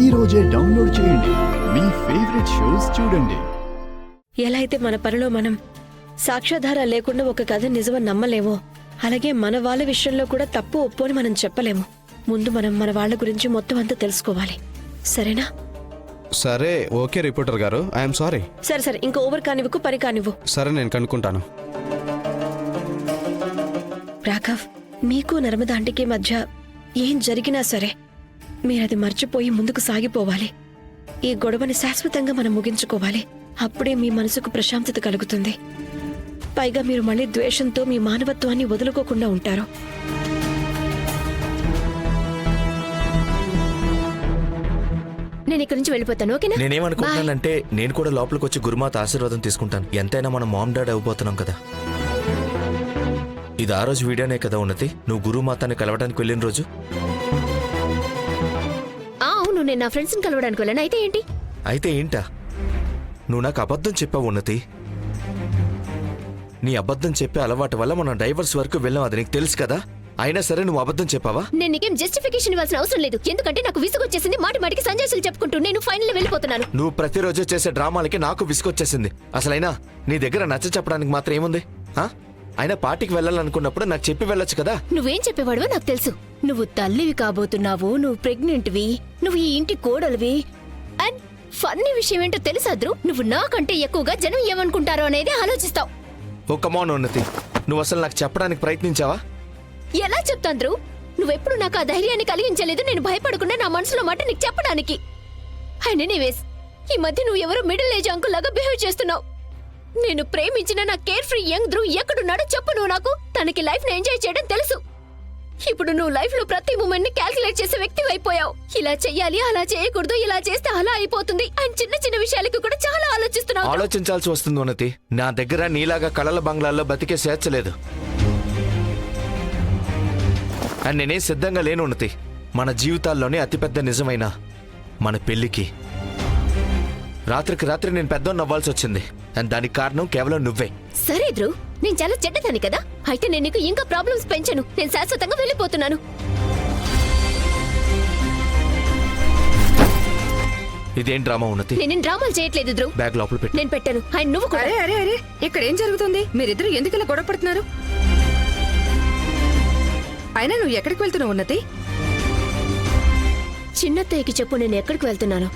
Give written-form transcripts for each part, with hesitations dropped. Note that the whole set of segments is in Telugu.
ఈ రోజే డౌన్లోడ్ చేయండి. మీ ఫేవరెట్ షోస్ చూడండి. ఎలా అయితే మన పనిలో మనం సాక్ష్యాధారాలు లేకుండా ఒక కథ నిజమని నమ్మలేమో, అలాగే మన వాళ్ళ విషయంలో కూడా తప్పు ఒప్పు అని మనం చెప్పలేము. ముందు మనం మన వాళ్ళ గురించి మొత్తం అంతా తెలుసుకోవాలి. సరేనా? సరే, ఓకే రిపోర్టర్ గారు, ఐఎమ్ సారీ. సరే సరే, ఇంకా ఓవర్ కానివ్వకు, పని కానివ్వు. సరే, నేను కనుక్కుంటాను. రాఘవ్, మీకు నర్మదా ఆంటీకి మధ్య ఏం జరిగినా సరే మీరది మర్చిపోయి ముందుకు సాగిపోవాలి. ఈ గొడవని శాశ్వతంగా మనం ముగించుకోవాలి. అప్పుడే మీ మనసుకు ప్రశాంతత కలుగుతుంది. పైగా మీరు మళ్ళీ ద్వేషంతో మీ మానవత్వాన్ని వదులుకోకుండా ఉంటారు. నేను ఇక్కడి నుంచి వెళ్ళిపోతాను, ఓకేనా? నేనేమనుకుంటున్నానంటే నేను కూడా లోపలికి వచ్చి గురుమాత ఆశీర్వాదం తీసుకుంటాను. ఎంతైనా మనం మామ్ డాడ్ అయిపోతున్నాం కదా. ఇది ఆ రోజు వీడియోనే కదా ఉన్నతి, నువ్వు గురుమాతని కలవడానికి వెళ్ళిన రోజు? అవును, నేను నా ఫ్రెండ్స్ ని కలవడానికి వెళ్ళాను. అయితే ఏంటి? అయితే ఏంటా? నువ్వు నాకు అబద్ధం చెప్పావు ఉన్నతి. నీ అబద్ధం చెప్పే అలవాటు వల్ల మనం డైవర్స్ వరకు వెళ్ళాం, అది నీకు తెలుసు కదా. అయినా సరే నువ్వు అబద్ధం చెప్పావా? నేను నీకేం జస్టిఫికేషన్ ఇవ్వాల్సిన అవసరం లేదు, ఎందుకంటే నాకు విసుగొచ్చేసింది. మాటి మాటికి సంజాసులు చెప్పుకుంటూ నేను ఫైనల్ వెళ్ళిపోతున్నాను. నువ్వు ప్రతిరోజు చేసే డ్రామాలకి నాకు విసుగొచ్చేసింది. అసలైనా నీ దగ్గర నచ్చ చెప్పడానికి మాత్రం ఏముంది? అయినా పార్టీకి వెళ్ళాలనుకున్నప్పుడు నాకు చెప్పి వెళ్ళొచ్చు కదా. నువ్వేం చెప్పేవాడువో నాకు తెలుసు. నువ్వు తల్లివి కాబోతున్నావు, నువ్వు ప్రెగ్నెంట్వి, నువ్వు ఈ ఇంటి కోడలివి. అండ్ ఫన్నీ విషయం ఏంటో తెలుసా ధ్రువ్, నువ్వు నాకంటే ఎక్కువగా జనం ఏమనుకుంటారో అనేది ఆలోచిస్తావు. ఒక మౌన్ ఉన్నతి, నువ్వు అసలు నాకు చెప్పడానికి ప్రయత్నించావా? ఎలా చెప్తాను ధ్రువ్? నువ్వెప్పుడు నాకు ఆ ధైర్యాన్ని కలిగించలేదు. నేను భయపడకుండా నా మనసులో మాట నీకు చెప్పడానికి. అండ్ ఎనీవేస్, ఈ మధ్య నువ్వు ఎవరో మిడిల్ ఏజ్ అంకుల్ లాగా బిహేవ్ చేస్తున్నావు. నేను ప్రేమించిన నా కేర్ ఫ్రీ యంగ్ ధ్రువ్ ఎక్కడున్నాడో చెప్పు నువ్వు నాకు. తనకి లైఫ్ ని ఎంజాయ్ చేయడం తెలుసు. ఇప్పుడు నువ్వు లైఫ్ లో ప్రతి మూమెంట్ ని క్యాల్కులేట్ చేసే వ్యక్తి అయిపోయావు. ఇలా చెయ్యాలి, అలా చేయకూడదు, ఇలా చేస్తే అలా అయిపోతుంది అండ్ చిన్న చిన్న విషయాలకు కూడా చాలా ఆలోచిస్తున్నావు. ఆలోచించాల్సి వస్తుంది ఉన్నతి. నా దగ్గర నీలాగా కళల బంగ్లాల్లో బతికే స్వేచ్ఛ లేదు. అండ్ నేనే సిద్ధంగా లేను ఉన్నతి. మన జీవితాల్లోనే అతిపెద్ద నిజమైన మన పెళ్లికి రాత్రికి రాత్రి నేను పెద్దోన్ని అవ్వాల్సి వచ్చింది. అండ్ దానికి కారణం కేవలం నువ్వే. సరే ధ్రువ్, నేను చాలా చెడ్డదాన్ని కదా. అయితే నేను నీకు ఇంకా ప్రాబ్లమ్స్ పెంచను. నేను శాశ్వతంగా వెళ్ళిపోతున్నాను. ఇదేం డ్రామా ఉన్నతి? నేను డ్రామాలు చేయట్లేదు ధ్రువ్. బ్యాగ్ లోపల పెట్టి. నేను పెట్టాను. ఆయన నువ్వు కూడా. అరే అరే అరే, ఇక్కడ ఏం జరుగుతుంది? మీరిద్దరు ఎందుకు ఇలా గొడవ పడుతున్నారు? అయినా నువ్వు ఎక్కడికి వెళ్తున్నావు ఉన్నతి? చిన్నత్తయ్యకి చెప్పు నేను ఎక్కడికి వెళ్తున్నాను.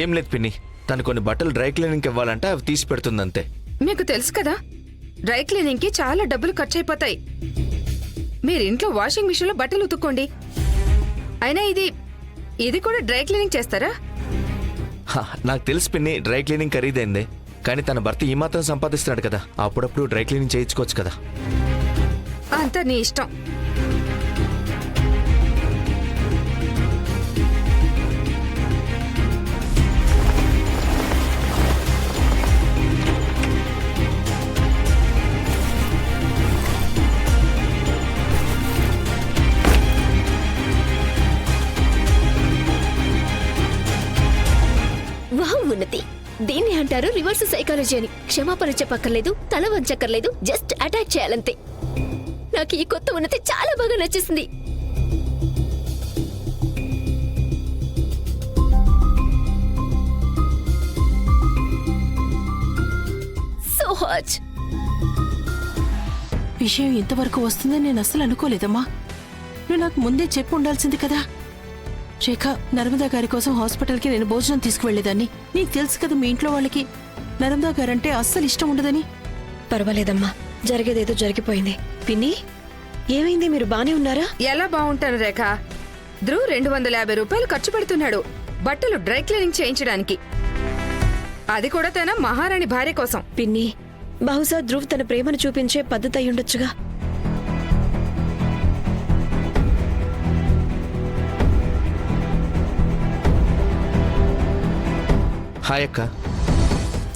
ఏం లేదు పిన్ని, తను కొన్ని బట్టలు డ్రై క్లీనింగ్ ఇవ్వాలంటే అవి తీసి పెడుతుందంతే. మీకు తెలుసు కదా, డ్రై క్లీనింగ్ కి చాలా డబ్బులు ఖర్చు అయిపోతాయి. మీరు ఇంట్లో వాషింగ్ మిషన్ లో బట్టలు ఉతుక్కోండి. అయినా ఇది కూడా డ్రై క్లీనింగ్ చేస్తారా? నాకు తెలుసు పిన్ని, డ్రై క్లీనింగ్ ఖరీదైందే. కానీ తన భర్త ఈ మాత్రం సంపాదిస్తున్నాడు కదా, అప్పుడప్పుడు డ్రై క్లీనింగ్ చేయించుకోవచ్చు కదా. అంతా నీ ఇష్టం. వావ్ ఉన్నతి, దీన్ని అంటారు రివర్స్ సైకాలజీ అని. క్షమాపణ చెప్పక్కర్లేదు, తల వంచక్కర్లేదు, జస్ట్ అటాక్ చేయాలంతే. నాకు ఈ కొత్త ఉన్నతి చాలా బాగా నచ్చేసింది. So hot. విషయం ఇంతవరకు వస్తుందని నేను అస్సలు అనుకోలేదమ్మా. నువ్వు నాకు ముందే చెప్పి ఉండాల్సింది కదా. రేఖ, నర్మదా గారి కోసం హాస్పిటల్కి నేను భోజనం తీసుకువెళ్లేదాన్ని. నీకు తెలుసు కదా మీ ఇంట్లో వాళ్ళకి నర్మదా గారంటే అస్సలు ఇష్టం ఉండదని. పర్వాలేదమ్మా, జరిగేదేదో జరిగిపోయింది. పిన్ని, ఏమైంది? మీరు బానే ఉన్నారా? ఎలా బాగుంటాను రేఖ? ధ్రువ్ 250 రూపాయలు ఖర్చు పెడుతున్నాడు బట్టలు డ్రై క్లీనింగ్ చేయించడానికి. అది కూడా తన మహారాణి భార్య కోసం. పిన్ని, బహుశా ధ్రువ్ తన ప్రేమను చూపించే పద్ధతి అయ్యుండొచ్చుగా. హాయ్ అక్క.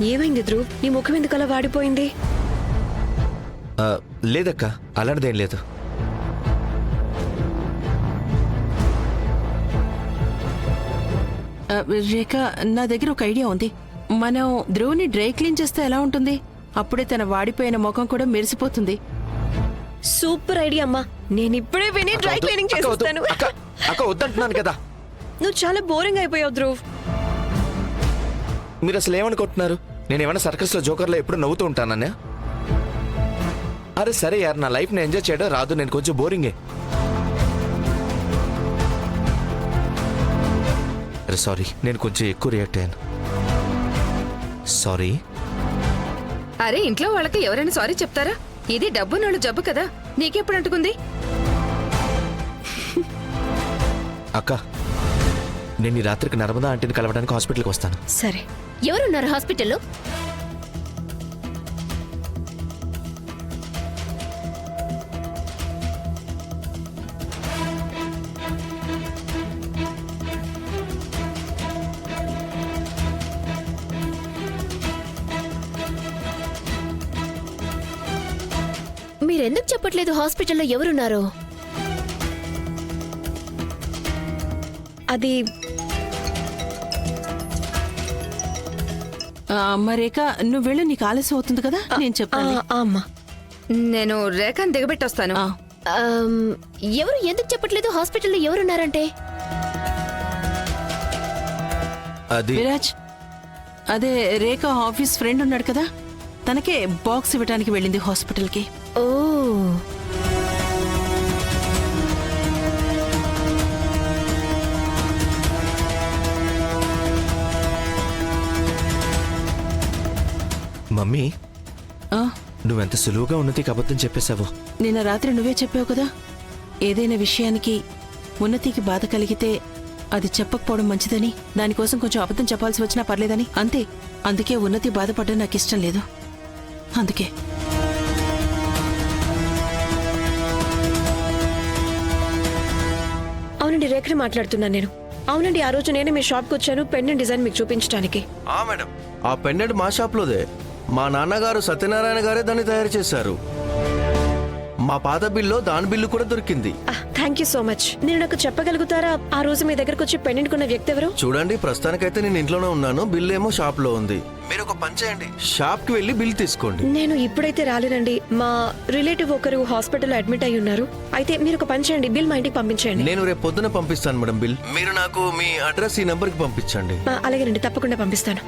ఏమైంది ధ్రువ్? నీ ముఖం ఎందుకలా వాడిపోయింది? లేదక్క, అలాంటిదేం లేదు. రేఖ, నా దగ్గర ఒక ఐడియా ఉంది. మనం ధ్రువ్ని డ్రై క్లీన్ చేస్తే ఎలా ఉంటుంది? అప్పుడే తన వాడిపోయిన ముఖం కూడా మెరిసిపోతుంది. సూపర్ ఐడియా అమ్మా. నేను ఇప్పుడే విని డ్రై క్లీనింగ్ చేస్తాను. అక్క వద్దంటున్నాను కదా. నువ్వు చాలా బోరింగ్ అయిపోయావు ధ్రువ్. మీరు అసలు ఏమనుకుంటున్నారు? నేను ఏమైనా సర్కస్లో జోకర్లో ఎప్పుడు నవ్వుతూ ఉంటానన్నా? అరే సరే యార్, నా లైఫ్ని ఎంజాయ్ చేయడం రాదు, నేను కొంచెం బోరింగే. అరే సారీ, నేను కొంచెం ఎక్కువ రియాక్ట్ అయ్యాను. సారీ. అరే ఇంట్లో వాళ్ళకి ఎవరైనా సారీ చెప్తారా? ఇది డబ్బున్నోళ్ళు జబ్బు కదా, నీకెప్పుడు అంటుకుంది? అక్క, నేను ఈ రాత్రికి నర్మదా ఆంటీని కలవడానికి హాస్పిటల్కి వస్తాను. సరే. ఎవరున్నారు హాస్పిటల్లో? మీరెందుకు చెప్పట్లేదు హాస్పిటల్లో ఎవరున్నారో? అది అమ్మ రేఖ, నువ్వు వెళ్ళు, నీకు ఆలస్యం అవుతుంది కదా, నేను చెప్తాను. అమ్మా. నేను రేఖని దిగబెట్టొస్తాను. ఎవరు ఎందుకు చెప్పట్లేదు హాస్పిటల్లో ఎవరున్నారంటే? అది విరాజ్, అదే రేఖ ఆఫీస్ ఫ్రెండ్ ఉన్నాడు కదా, తనకే బాక్స్ ఇవ్వడానికి వెళ్ళింది హాస్పిటల్కి. ఓ, మమ్మీ, ఆ, నువ్వెంత సులువుగా ఉన్నతికి అబద్ధం చెప్పేశావు. నిన్న రాత్రి నువ్వే చెప్పావు కదా, ఏదైనా విషయానికి ఉన్నతికి బాధ కలిగితే అది చెప్పకపోవడం మంచిదని, దానికోసం కొంచెం అబద్ధం చెప్పాల్సి వచ్చినా పర్లేదని. అంతే. అందుకే ఉన్నతి బాధపడడం నాకు ఇష్టం లేదు. అందుకే అవునండి, రేఖని మాట్లాడుతున్నాను నేను. అవునండి, ఆ రోజు నేనే మీ షాప్కి వచ్చాను పెండెంట్ డిజైన్ మీకు చూపించడానికి. మేడం, ఆ పెండెంట్ మా షాప్లోదే. మా నాన్నగారు సత్యనారాయణ గారే దాన్ని తయారు చేశారు. మా పాత బిల్లో దాని బిల్లు కూడా దొరికింది. Thank you so much. నేను నాకు చెప్పగలుగుతారా ఆ రోజు మీ దగ్గరకు వచ్చి పెండెంట్ కొన్న వ్యక్తి ఎవరు? చూడండి, ప్రస్తుతానికైతే నేను ఇంట్లోనే ఉన్నాను, బిల్ ఏమో షాప్ లో ఉంది. మీరు ఒక పని చేయండి, షాప్ కి వెళ్ళి బిల్ తీసుకోండి. నేను ఇప్పుడైతే రాలేనండి. మా రిలేటివ్ ఒకరు హాస్పిటల్లో అడ్మిట్ అయి ఉన్నారు. అయితే మీరు ఒక పని చేయండి, బిల్ మా ఇంటికి పంపించండి. నేను రేపు పొద్దున పంపిస్తాను మేడం బిల్. మీరు నాకు మీ అడ్రస్ ఈ నెంబర్ కి పంపించండి. అలాగేనండి, తప్పకుండా పంపిస్తాను.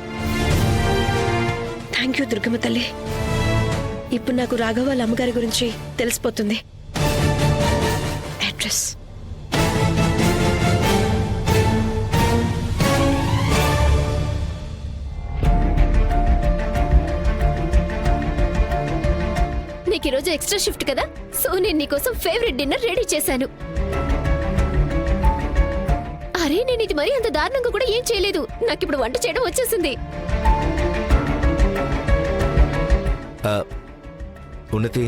థ్యాంక్ యూ దుర్గమ్మ తల్లి. ఇప్పుడు నాకు రాఘవ వాళ్ళ అమ్మగారి గురించి తెలిసిపోతుంది. అడ్రస్. నీకు ఈరోజు ఎక్స్ట్రా షిఫ్ట్ కదా, సో నేను నీకోసం ఫేవరెట్ డిన్నర్ రెడీ చేశాను. అరే, నేను ఇది మరీ అంత దారుణంగా కూడా ఏం చేయలేదు. నాకు ఇప్పుడు వంట చేయడం వచ్చేసింది. ఉన్నతి,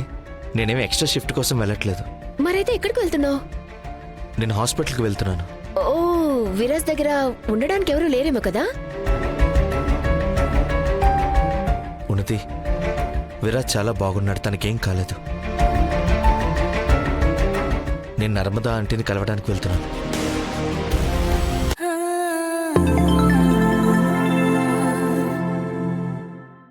నేనేమి ఎక్స్ట్రా షిఫ్ట్ కోసం వెళ్ళట్లేదు. మరైతే ఎక్కడికి వెళ్తున్నావు? నేను హాస్పిటల్కి వెళ్తున్నాను. ఓ, విరాజ్ దగ్గర ఉండడానికి ఎవరు లేరేమో కదా? ఉన్నతి, విరాజ్ చాలా బాగున్నాడు, తనకేం కాలేదు. నేను నర్మదా ఆంటీని కలవడానికి వెళ్తున్నాను.